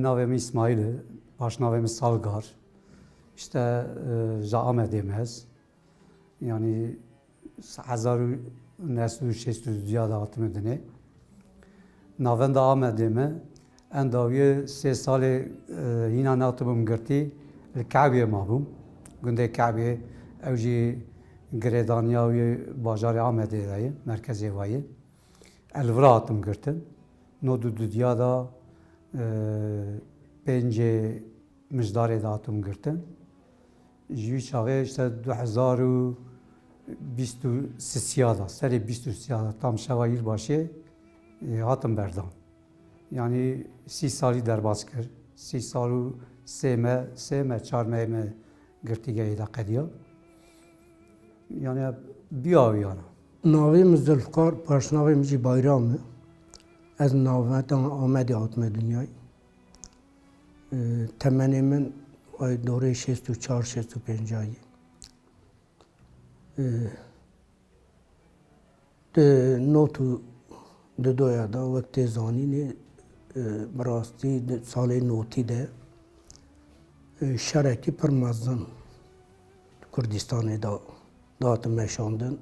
navemi İsmail, baş navemi Salgar. İşte Ahmet Demez. Yani 1962 dağıtım edine. Navenda Ahmet Deme. Endaviye 3 سال هینا ناتبم گرتی الکعبه مابوم گنده کعبه اوجی گریدانیاوی بازار آمده رای مرکزی وای الوراتم گرتن نودو دنیا دا 5 مجدار داتم گرتن جوی چاقه işte 2023 da seri 23 da tam şeva yılbaşı hatım berdan. Yani 3 سالی درباز کرد 3 سال و 4 ماه گرتیگه ایده قدیا yani بیاوی yani. Navim Zülfikar, baş navim Ci Bayramı. Ez navetan Ahmedi atme dünyayı. Temenimin ay doğru 64-65 ayı. De notu de doya da vakti zanini براستی سال نوتی ده شرکی پرمزن کردستان داد مشاندن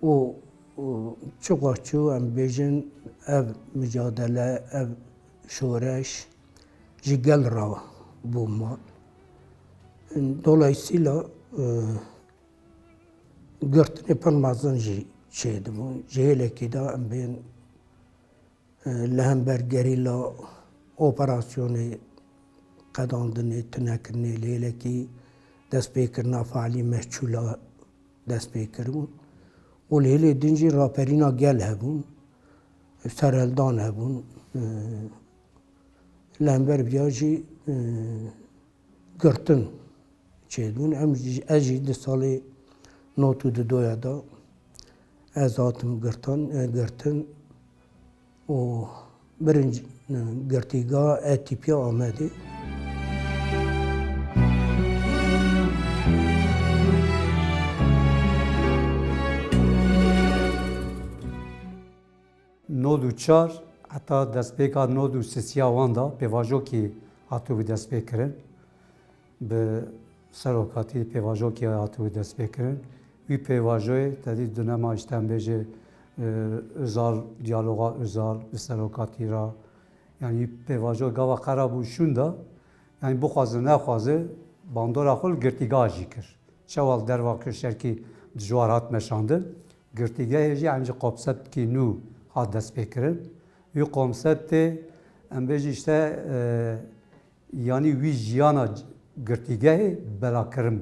و چقدر ام بیشن اف مجادله اف شورش جگل را بومال dolayısıyla گرتنی پرمزن şeydi bu jeheleki de em ben لهمبر گریلا operasyonu قداندنی تنکرنی لیلکی دست بیکرنا فعلی محچولا دست بیکرون و لیلی دنجی راپرینا گل هبون سرالدان هبون لهمبر بیاجی گرتن چیدون ام اجی ده سالی نوتو ده دویا دا از آتم گرتن و برنج گرتیگاه اتیپیا آمده نودو چار حتی دست پیکا نودو سسیا واندا پیواجو کی هاتو به دست پیکرن به سروکاتی پیواجو کی هاتو به دست پیکرن وی پیواجوی تدی دنما işten beje özel diyaloga özel bir serokati ra yani pevajo gava karabu şunda yani bu xazı ne xazı bandora xol girtiga jikir şeval dervakir şerki dijwarat meşandı girtiga heji yani konsept ki nu had dest pekirin yu konsepti embeji işte yani vi jiyana girtiga belakirin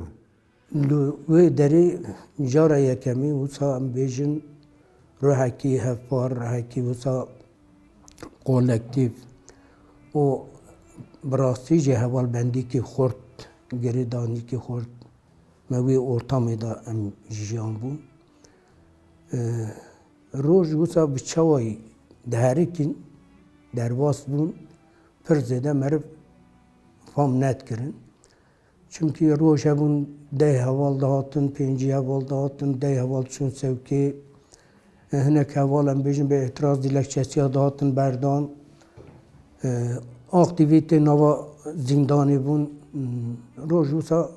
bu ve deri jara yekemi usa embejin روحکی هفپار روحکی وسا کولکتیو و براستی جه هوال بندی که خورد گریدانی که خورد موی ارتامی دا ام جیان بون روز وسا بچوای دهرکین درواس بون پر زده مرف فام نت کرن چونکی روز بون ده هوال دهاتن پنجی هوال دهاتن ده هوال چون سوکی هناك هوالا بيجن باعتراض dilekçesi dağıtın berdan aktivite nava zindani bun rojusa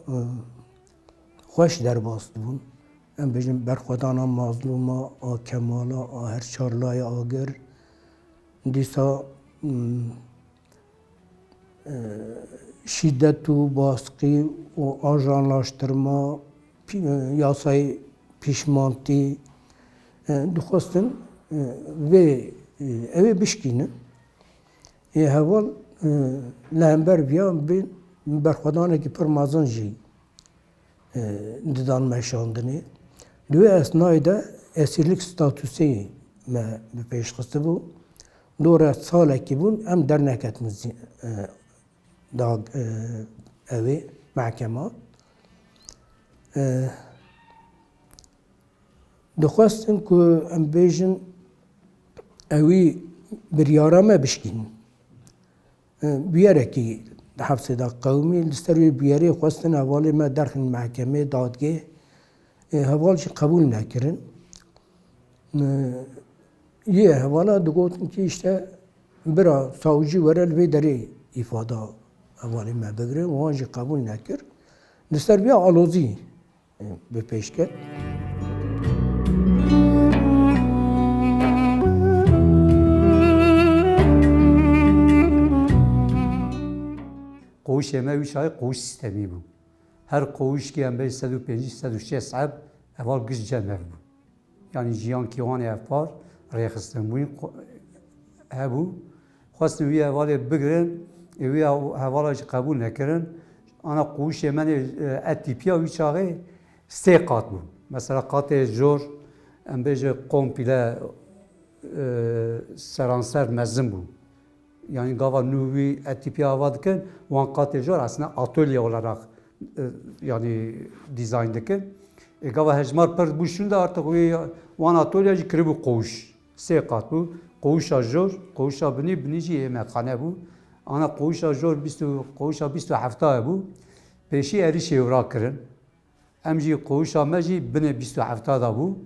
hoş derbast bun em bejin berxodana mazluma a kemala a her çarlaya ager disa şiddetu baskı o ajanlaştırma yasayı pişmanti دخواستن و اوه بشکینه هوال لهمبر بیا بین برخوادانه که پر مازن جی ددان مشاندنی دوی اسنای ده esirlik statüsü me peşkısı bu. Doğru sale ki bun em derneketimiz da evi mahkema. دخواستن که ام بیشن اوی بریارا ما بشکین بیاره کی حبس دا قومی لستروی بیاره خواستن حوالی ما درخن محکمه دادگه حوالش قبول نکرن یه حوالا دو گوتن که işte برا ساوجی ورل وی دری ifade اوالی ما بگیره و آنجا قبول نکرد لسر بیا آلوزی به پیش کرد قوش ما ویشای قوش سیستمی بود هر قوش که هم به 150-160 صعب اول گشت جمع بود یعنی جیان کیوان افپار ریخستن بودین هبو خواستن وی اول بگیرن وی اولش قبول نکردن انا قوش من اتیپیا ویچاقه 3 قات بود مثلا قات جور ام بیجه قومپیله سرانسر مزن بود yani gava nüvi etipi avadken wan katejor aslında atölye olarak yani dizayn dikin. Gava hejmar per bu şunda artık wan atölyeci kribu koğuş. Se kat bu. Koğuşa jor, koğuşa binici yemekhane bu. Ana koğuşa jor koğuşa 27 bu. Peşi erişi evra kirin. Emci koğuşa meci bine 27 da bu.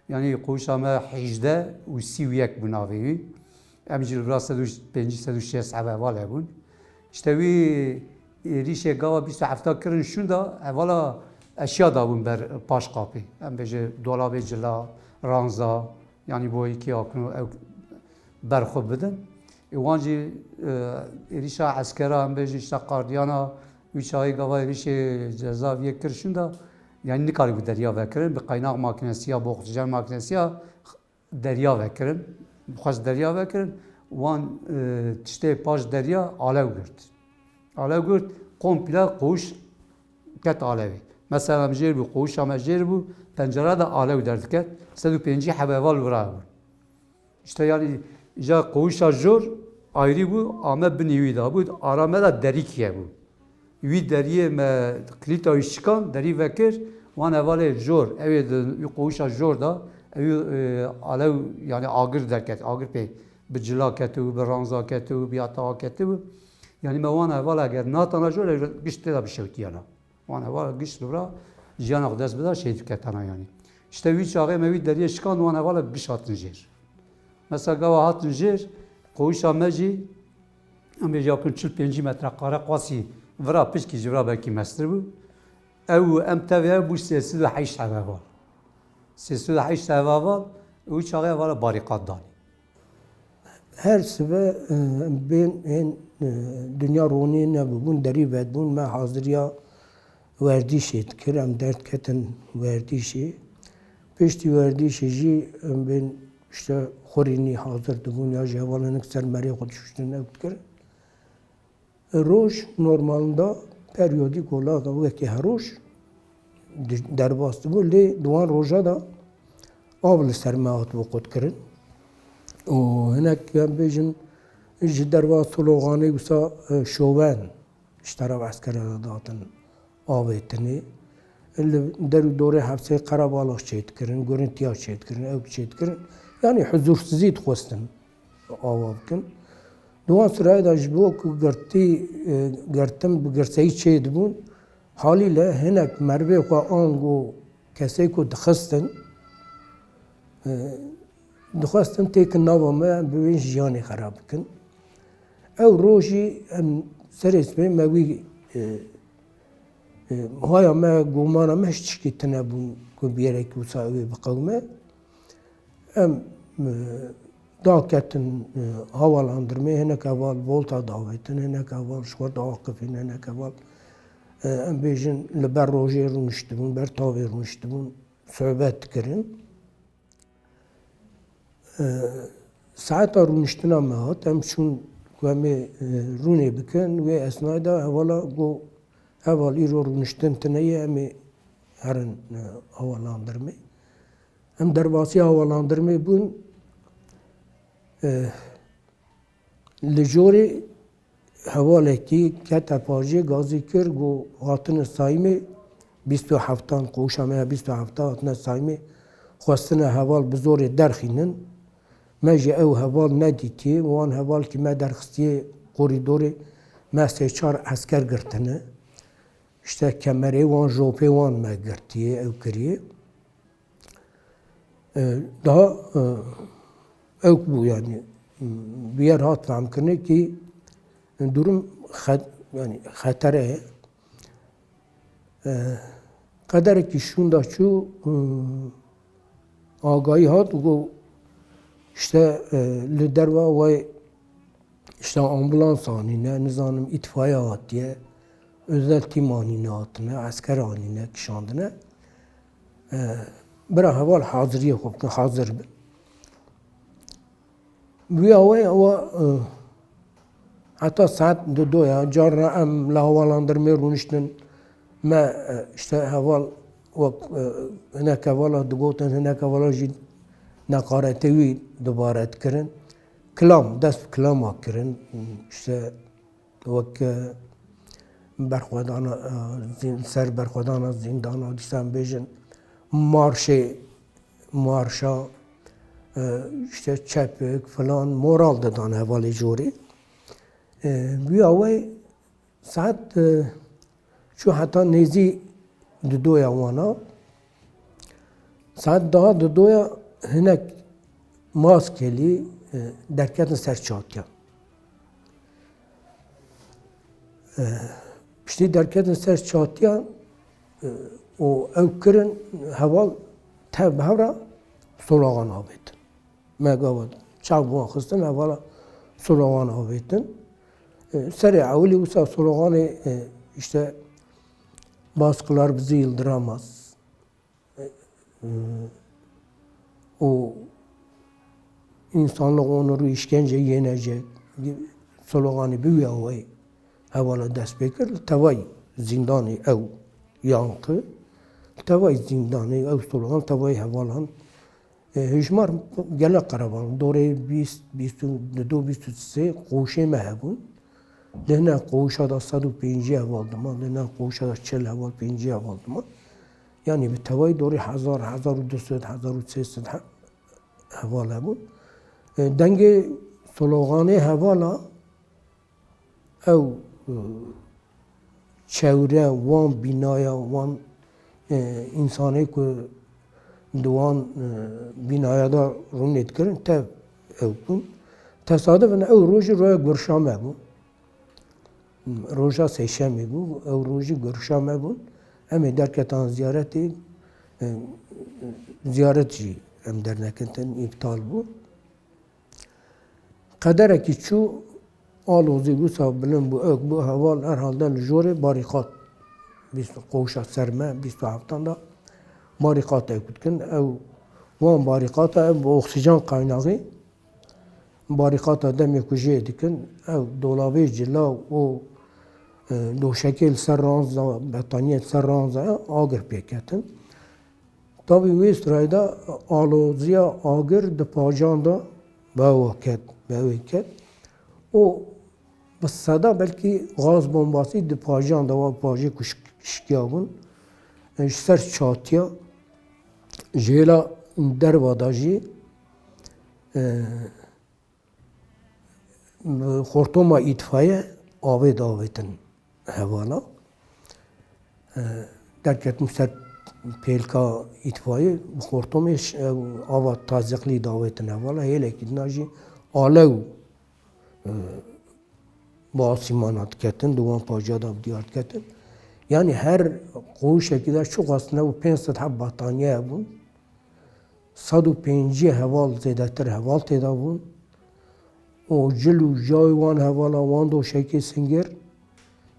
Yani koğuşa me hicde u siviyek bu navi. امجیل براست دوش 500 صعبه واله بون. اشتوی ریشه گاوا 27 کردن شوندا اولا اشیا دابون بر پاش قاپی. ام بچه دولاب جلا رانزا یعنی بویی که آکنو برخوب بدن. وانجی ریشه عسکرا ام بچه شقاردیانا ویچای گاوا ریشه جزاویه کرد شوندا یعنی نکاری بود دریا وکرن به قیناق ماکنسیا بوخجان ماکنسیا دریا وکرن. خواست دریا بکرن وان تشته پاش دریا آلو گرد آلو گرد komple قوش کت آلوی مثلا مجیر بو قوش هم مجیر بو پنجره دا آلو درد کت 150 حبوال ورا بود işte yani ja قوشا جور ayrı bu ama biniwi da bu arama da derikiye bu wi deriye me klita işkan deri vekir wan evale jor evet قوشا jor da alev yani agir derket, agir pey bir cila ketu, bir ranza ketu, bir atağa ketu. Yani me wana evala eğer natana jöle gişte da bir şey tiyana. Wana evala giş lura jiyana dest bida şey tüketana yani. İşte vi çağı mevi deriye çıkan wana evala giş hatın jir. Mesela gava hatın jir, koğuşa meci ama yakın 45 metre kare qasi vira pişki jira belki mestir bu. Ev em tevye bu sesi de hayş hava. Sesi de hayş hava o çağı var barikat dani. Her sefer ben dünya roni ne bun deri ve bun me hazırya verdişi kirem dert keten verdişi peşti verdişi ben işte xorini hazırdı bun ya jevalanık sermeri konuşuştun ne kır roş normalde periyodik olarak o ki roş derbastı bu le duan roja da avl sermaat bu kutkirin o henek ben bejim dervas sloganı usa şoven iştara askere dağıtın avetini der doğru hapse karabalık çeйтkirin görüntüya çeйтkirin ev çeйтkirin yani huzursuziyet xwestin avabkin duan sırayı da jbo ku gertim bu gerseyi çeydi bun haliyle henek merve xwe ango kesey ku dixistin dixwestin têkin nava me bi wê jiyanê xerab bikin. Ew rojî em serê sibê me wî haya me gomana me hiç tişkî tune bûn ku bir yerekî wisa ew ê biqewime. Em daketin havalandırmaya hinek eval volta davetin, hinek eval şuar da akıfin, hinek eval em bêjin li ber rojê rûniştibûn, ber tavê rûniştibûn, sohbet dikirin. Saeta rûniştina me hat, em çûn ku em ê rûnê bikin, wê esnayê da hevala got heval îro rûniştin tuneyê em ê herin havalandırmê. Em derbasî havalandırmê bûn li jorê hevalekî kete pajê gazî kir got hatine sayîmê 27 qoşa me 27 hatine sayîmê xwestine heval bi zorê derxînin. Me jî ew heval nedîtiye, wan heval ki me derxistiye korîdorê me sê-çar esker girtine. İşte kemerê wan jopê wan me girtiye, ew kiriye. Daha ew bû yani بیر هات فهم کرنه که durum yani xatere قدر که شوندا چو آگاهی هات و işte liderva ve işte ambulans anine, nizanım itfaiye hatiye, özel tim anine hatine, asker anine kişandine bira heval hazırıya koptu, hazır bin. Bu o hatta saat doya carra em la havalandırma runiştin me işte heval هناك هوالا دقوتن هناك هوالا جي نقارتوي دبارت كرن كلام دست كلام كرن işte وك برخوادانا سر برخوادانا زندانا دیسان بیجن مارشا işte çepik falan moral dadan hevali jori bu avay saat şu hatta nezi دویا وانا saat daha دویا هناك ماسکلی درکتن سر چاتیا پشتی درکتن سر چاتیا و او کرن هوال تب هورا سولاغان آبیدن مگاود چاق بوان خستن هوالا سولاغان آبیدن سر اولی وسا سولاغان işte baskılar bizi yıldıramaz. O insanlık onuru işkence yenecek sloganı büyüyor o hevala dest bekir. Tavay zindanı ev yankı. Tavay zindanı ev slogan tavay hevalan. Hücmar gele karavan. Doğru 22 koşe mehbun. Lehne koğuşa da 105 evaldım. Lehne koğuşa da 40 eval 5 evaldım. Yani bir tavayı doğru 1200, 1300 eval bu. Denge sloganı hevala ev çevre, van binaya, van insanı ki duan binaya da runet kırın tev ev bun. Tesadüfen ev roji roya görüşame bu. روژا سه‌شنبه بود، او روزی گرشامه بود. اما درکتان زیارتی هم در نکنتن ابطال بود. قدره که چو آلوزی بود ساب بلند بود، اک بود هوال هر حال دل جوره باریکات. بیست قوشا سرمه 27 دا باریکات اکود کن. او وان باریکات با اکسیژن قایناقی باریکات دم یکوجه دیکن. او دولابه جلا و دو شکل سر رانزا بطانیت سر رانزا آگر پیکتن. تابی ویست رایدا آلوزیا آگر د پاجان دا به وکت و بس صدا بلکی غاز بمباسی د پاجان دا و پاجی کشکیابون سر چاتیا جیلا در واداجی خورتوما itfaiye آویدن hevala درکتم سر پیلکا itfaiye خورتومش آوا تازقلی داویدن hevala hele ki naji alev basımanat ketin duvan pajada diyart ketin yani her koğuş şekilde çok aslında bu 500 hab battaniye bun 105 heval zedetir heval teda bun o cilu jayvan hevala van do şeki singer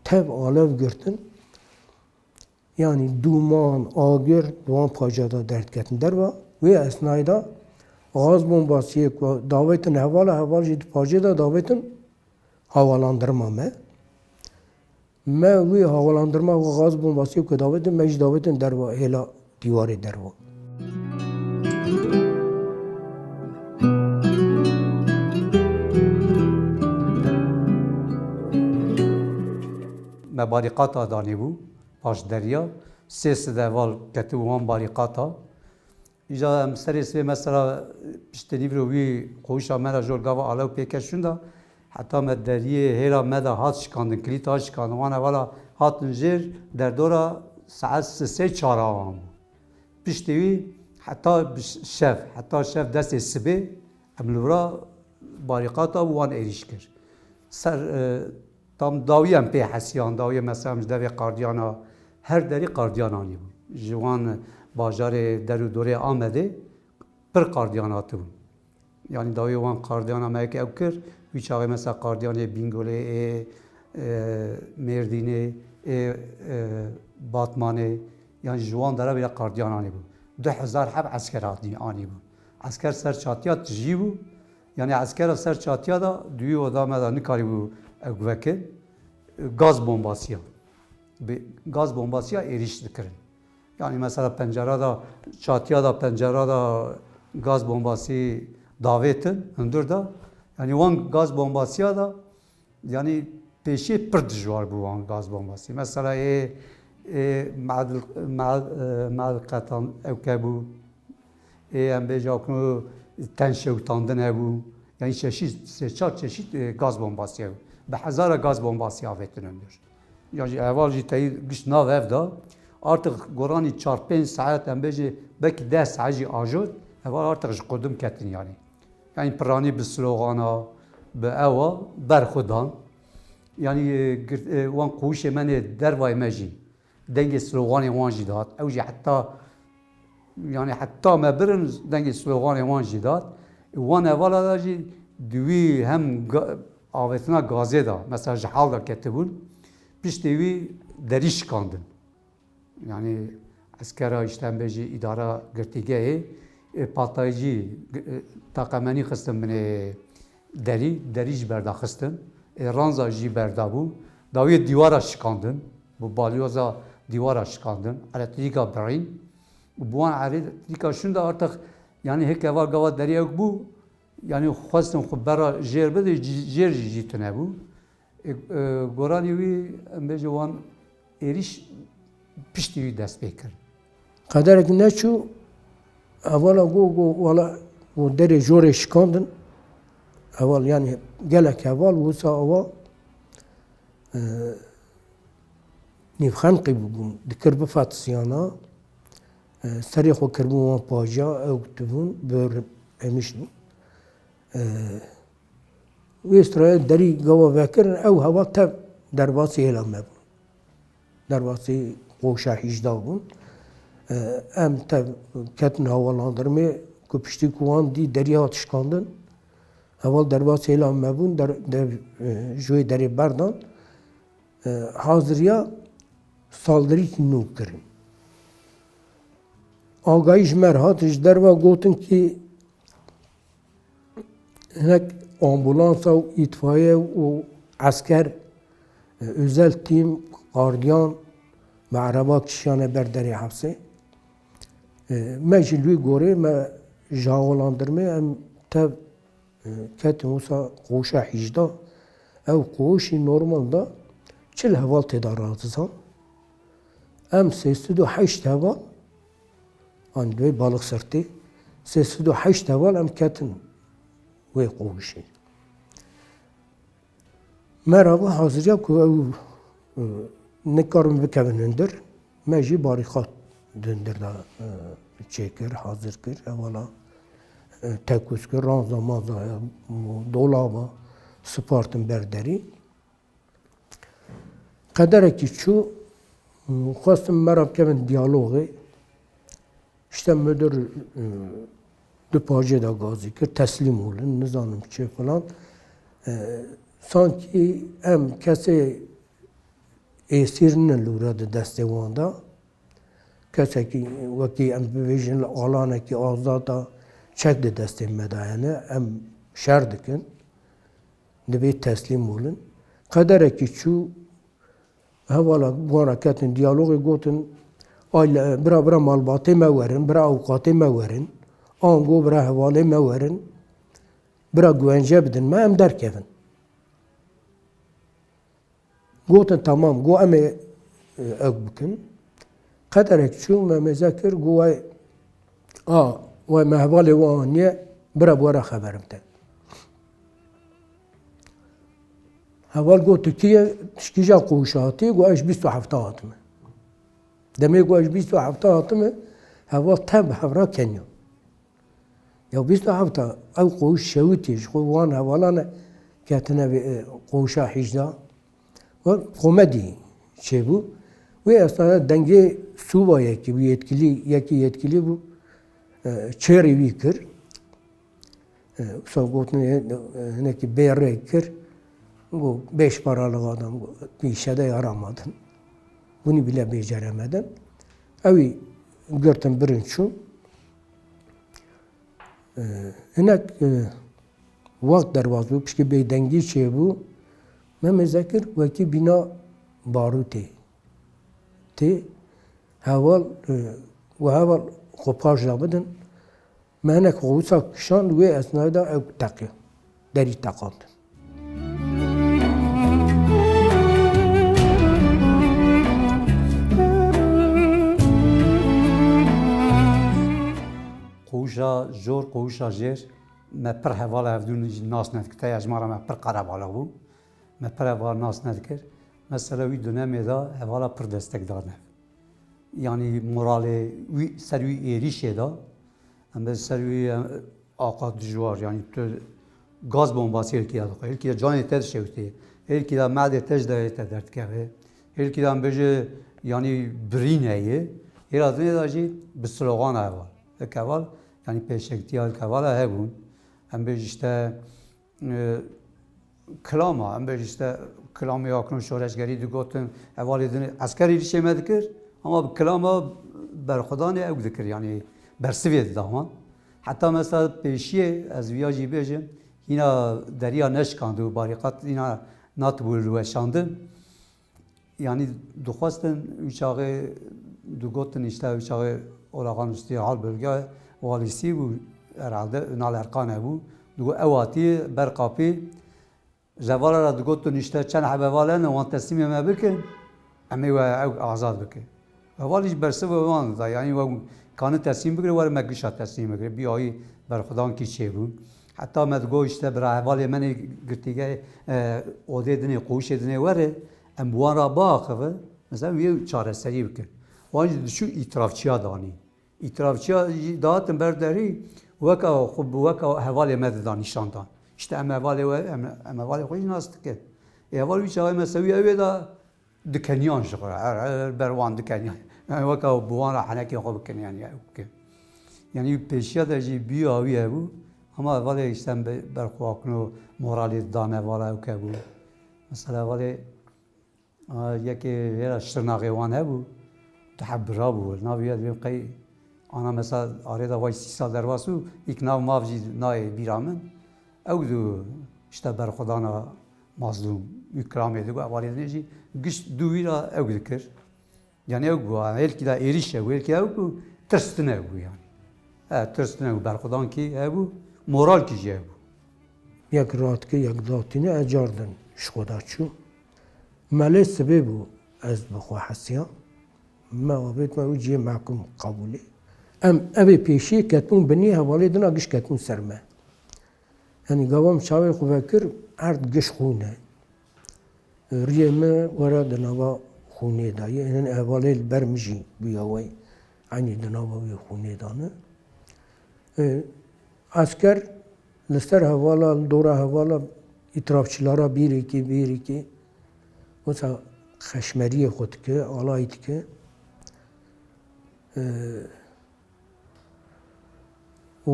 tev alev girtin yani duman agir duman pajada dert ketin derva ve esnayda gaz bombasiye davetin heval jid pajada davetin havalandırma me ve havalandırma ve gaz bombasiye davetin mecid davetin derva hela divari derva me barikata danî bû paş derya sê deval ketû wan barikata îja em serê svê mesela piştî nîvro wî qoşa me ra jor gava alew pêkeşûn da heta me deriyê hêra me de hat şikandin kilît hat şikandin wan hevala hatin jêr derdora saet sê çara wan bû piştî wî heta şev destê sibê em li vira barikata wan êriş kir. Ser tam dawiyên pê hesiyan, dawiyê mesela ji devê qardiyana her derî qardiyan anî bû. Ji wan bajarê der û dorê Amedê pir qardiyan hatibûn. Yani dawiyê wan qardiyana me yekê ew kir, wî çaxê mesela qardiyanê Bîngolê Mêrdînê Batmanê yani ji wan dere bêle qardiyan anî bû. 2000 heb esker anî bû. Esker ser çatiya tijî bû. Yani eskera ser çatiya da duyû oda me da nikarîbû ew vekir. Gaz bombasîya. Gaz bombasîya êriş dikirin. Yani mesela pencera da çatiya da pencera da gaz bombasî davetin hundir da yani wan gaz bombasîya da yani pêşî pir dijwar bû wan gaz bombasî. Mesela mel qetan ew kebû em bêje ku ten şewtandin hebû yani çar çeşit gaz bombasî hebû. Bi hezara gaz bombasî avetin hundir. Yani eval jî teyî giş nav ev da artık goranî 4-5 saat em bêje belkî 10 saat jî ajot eval artık ji qudim ketin yani. Yani piranî bi slogana bi ewa berxudan yani wan qûşê menê dervayê me jî dengê sloganê wan jî dat ew jî yani heta me birin dengê sloganê wan jî dat wan evala da jî divî hem avetina gazê da mesela ji hal da ketibûn piştî wî derî şikandin. Yani eskera işte em bêjî îdara girtîgehê patayîcî taqemenî xistin binê derî ji berda xistin ranza jî berda bû dawiyê dîwara şikandin bu balyoza dîwara şikandin elektrîka birîn bu wan elektrîka şûn da artık yani hek eval gava derî ew bû yani xwestin xwe bera jêr bide jêr jî tune bû goranî wî em bêje wan êriş piştî wî dest pê kir. Qederek neçû evala wala derê jorê şikandin eval yani gelek eval wisa ewa nîvxenqî bûbûn dikir bi fetisyana serê xwe kirbûn wan paja ew tibûn bir emişî wê straya derî gava vekirin ew heva tev derbasî hêla me bûn. Derbasî qoşa 18 bûn. Em tev ketin hevalandırmê ku piştî ku wan dî derî hat şikandin heval derbasî hêla me bûn ji wê derê berdan haziriya saldırîkî nû kirin. Agahî ji me re hat ji derve gotin ki hinek ambulansa û îtfaiye û esker özel tîm qardiyan me ereba kişiyane ber derê hevsê me ji lû gorê me ji hevalandırmê em tev ketin wisa qoşa 18 ew qoşî normal da çil heval têda radizan em 308 heval an divê balıksirtê 308 heval em ketin wê qoşî. Merhaba hazırya ku ew nikarin bikevin hundir me jî barîqat dundir da çêkir hazır kir evala tekûz kir ranza mazaya dolaba spartin ber derî qederekî çû xwestin me re bikevin diyalogê işte müdür du pajê da gazî kir teslîm olin nizanim çi falan sanki em kesê êsîr nin lûra di destê wan da kesekî wekî em bibêjin li alanekî azada çek di destê me da hene em şer dikin divê teslîm olin qederekî çû hevala wan re ketin diyalogê gotin bira malbatê me werin bira awqatê me werin an got bira hevalê me werin bira güvence bidin me em derkevin. Gotin tamam got em ê ew bikin qederek çû me mêze kir got wê me hevalê wan aniye bira were xeberim te. Heval got tu kî ye kîja qoşa hatî got ez 27 hatime. Demê got ez 27 hatime heval tev hevra Kenya. یا 27 او قوش شوتیش خو وان حوالانه کتنه قوشا 18 و کمدی چه بو و اصلا دنگه سوبا یکی yetkili bu çeri wî kir gotin hinekî bêrê kir got 5 paralık adam pîşe de yaramadın. Bunu bile beceremedin. Evî girtin birin çû hinek wakt derbas bû piştî bêdengî çêbû me mezekir wekî bîna barûtê tê heval xopaj dabidin me hinek xewisa kişand wê esnayê de ew teqî derî teqandin. Qûşa jor qûşa jêr me pir hevala hevdûnê jî nas nedikite ya ji me re me pir qerebalix bû me pir hevala nas nedikir mesela wî dönemê de hevala pir destekdar ne yanî moralê wî ser wî êrişê da em bi ser wî aqa dijwar yanî tu gaz bombasî êrkî ya dixwe êrkî ya canê te dişewitê êrkî ya medê te ji devê te derdikeve êrkî ya em bêje yanî birîneyê êra dinê de jî bi slogana heval heval yani pêşektiya kevala hebûn em bêj işte kilama em bêj işte kilamê akin şoreşgerî digotin hevalê dinê eskerî rîşê me dikir ama bi kilama berxwedanê ew dikir yani bersivê didaman heta mesela pêşiyê ez viya jî bêjim hîna deriya neşkand û barîqat hîna natibû li weşandin yani dixwastin wî çaxê digotin işte wî çaxê Oragan üstü hal bölge valisi bu herhalde Ünal Erkan bu. Digo evati berqapi jevalara digotun işte çen habevalen wan teslim me bikin emi ve azad bikin. Vali berse ve wan da yani ve kanı teslim bikir ve megişa teslim bikir. Bir ay berxudan ki çebu. Hatta med go işte bir havali meni girtige ode dine qoş edine vere em buara baxıve mesela bir çareseri bikin. Wan şu itirafçıya dani. İtirafçıya dağıtın berderi veka xub veka hevalê me dida nîşandan. İşte em hevalê xwe jî nas dike. Heval wî çaxê me sewî ew ê da dikeniyan ji xwe her berwan dikeniyan. Weka bi wan re henekê xwe bikeniyan ya bikin. Yani pêşiya de jî bîya wî hebû ama hevalê işte em berxwakin û moralê didan hevala ew hebû. Mesela hevalê yekê hêra şirnaxê wan hebû tehebbira bû naviye dibê qey ana mesela arada vay 3 sal dervasu ilk nav mavci nay biramın evdu işte berxudana mazlum ikram ediyor valideci güç duyura evdikir yani ev bu belki de erişe belki ev bu tırstına bu yani tırstına bu berxudan ki ev bu moral ki ev bu یک رات که یک داتینه اجاردن شخودا چو مالی سبب از بخوا حسیا ما وبيت ما وجه معكم قبولي أبي بيشي كتمون بني هوالي دنا قش كتمون سرما يعني قوام شاوي خفاكر عرض قش خونه ريما ورا دنابا خونه دا يعني هوالي البرمجي بيهوي عني دنابا بي خونه دانا عسكر لستر هوالا دورا هوالا اطرافçılara bir iki مثلا خشمری خود که آلایت که و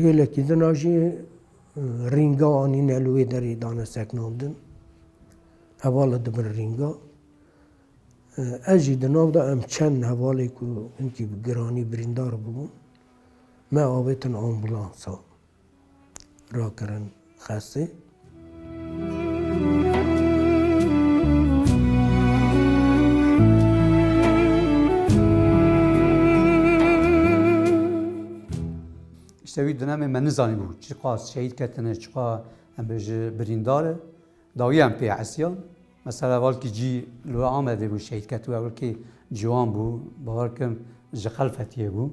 هیله که دناجی رینگا آنی نلوی داری دانه سکناندن حواله دبر رینگا اجی دناو دا ام چند حواله که انکی گرانی بریندار بگون ما آویتن آمبولانسا را کرن خسته İşte bir dönem men nizanî bû çiqa şehîd ketine çiqa em bêje birîndar e dawî em pê hesiyan mesela valkî cî li Amedê bû şehîd ketû evelkî ciwan bû bawerkim ji Xelfetiyê bû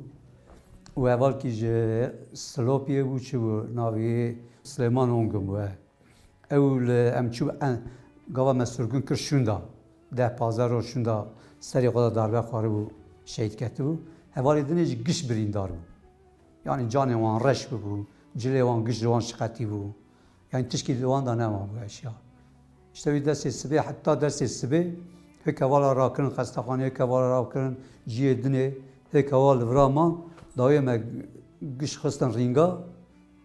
û evelkî ji Silopiyê bû çi bû navê Silêman Ongin bû ew li em çû gava me sürgûn kir şûnda 10-15 roj şûnda serê xwe da darbe xwarî bû şehîd ketibû hevalê dinê jî giş birîndar bû yani canê wan reş bibû, cilê wan giş ji wan şiqetî bû. Yani tişkî li wan da nema bu eşya. İşte wî destê sibê heta destê sibê hêk hevala rakirin xestaxaneyê, hêk hevala rakirin ciyê dinê, hêk heval li vira man, dawiyê me giş xistin rînga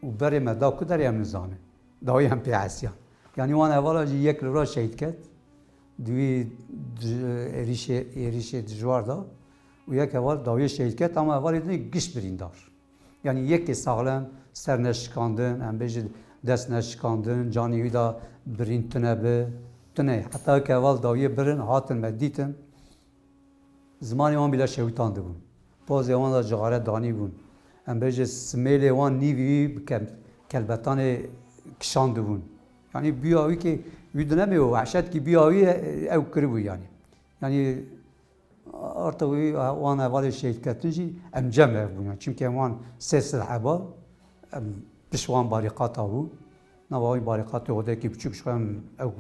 û berê me da ku derê em nizanin. Dawiyê em pê hesiyan. Yani wan hevala jî yek li vira şehîd ket, di wî êrişê dijwar da û yek heval dawiyê şehîd ket ama hevalê dinê giş birîndar. Yani yekê saxlem ser neşikandin, em bêjin dest neşikandin, canê wî da birîn tune bi, tune. Heta hêk heval dawiyê birin, hatin me dîtin, zimanê wan bîle şewîtan dibûn. Pozê wan da cixare danî bûn. Em bêjin simêlê wan nîvî wî bi kelbetanê kişand dibûn. Yani bûya wî kê wî dinemê û wehşetkî bûya wî ew kiribû yani. Yani artık wî wan hevalê şehîd ketin jî em cem ev bûn. Çimkî em wan sê silheba em piş wan barîqata bû. Nava wî barîqatê odekî biçûk ji em ew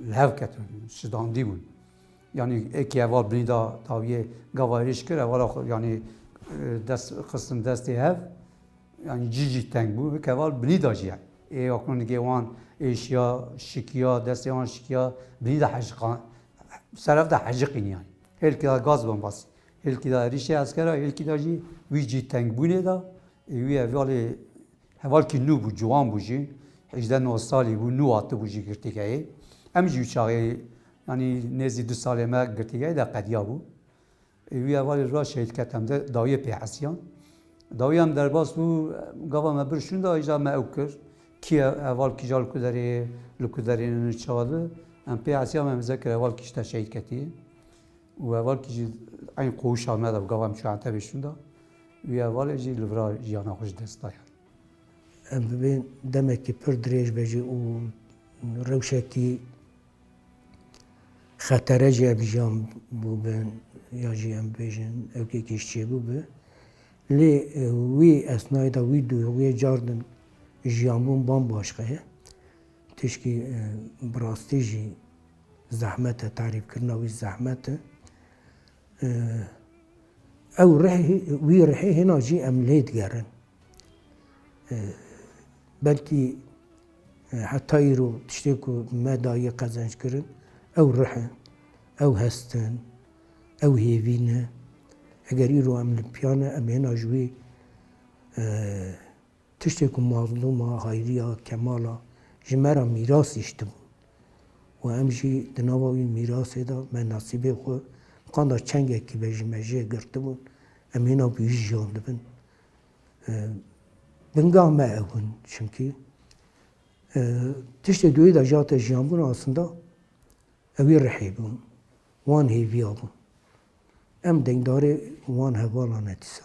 li hev ketin, şidandî bûn. Yani êkî heval binîda dawiyê gava êrîş kir, hevala yani dest xistin destê hev, yani cî teng bû, hêk heval binîda jî ye. Ê nigê wan êşiya, şikiya, destê wan şikiya, binîda hejiqan, serev de hejiqîn yani. Hêlkî da gaz bin basî, hêlkî da êrişê eskera, hêlkî da jî wî cî tengbûnê da wî hevalê hevalkî nû bû, ciwan bû jî, 18 salî bû, nû hatibû jî girtîgehê. Em jî çaxê yani nêzî 2 salê me girtîgehê de qediya bû. Wî hevalê ra şehîd ket em de dawiyê pê hesiyan. Dawiyê em derbas bû, gava me bir şûn da îja me ew kir. Kî heval kîja li ku derê, li ku derê çadı, em pê hesiyan me zekir heval kî ji te şehîd ketiye. û hevalkî jî eyn qewşa me de gava em çû Entebê şûn da. Wî hevalê jî li vira jiyana xwe ji dest daye. Em bibên demekî pir dirêj be jî û rewşekî xetere jî ev jiyan bûbin ya jî em bêjin ewkekî ji çêbû bi. Lê wî esnayê da wî dûyê cardin jiyanbûn bambaşka ye. Tişkî bi rastî jî zehmet e, tarîfkirina wî zehmet e. Ew wî rihê hêna jî em lê digerin. Belkî heta îro tiştê ku me daye qezenc kirin, ew rihin, ew hestin, ew hêvî ne. Eger îro em li piyan e, em hêna ji wî tiştê ku mazlûma, hayriya, kemala ji me ra mîras îştibûn. û em jî di nava wî mîrasê da me nasîbê xwe qanda çengekî be ji me jê girtibûn, em hêna wî jiyan dibin. Bingah me ew in çimkî tiştê doyê de jate jiyanbûn aslında ew ê rihê bûn, wan hêviya bûn. Em dengdarê wan hevalan e dîsa.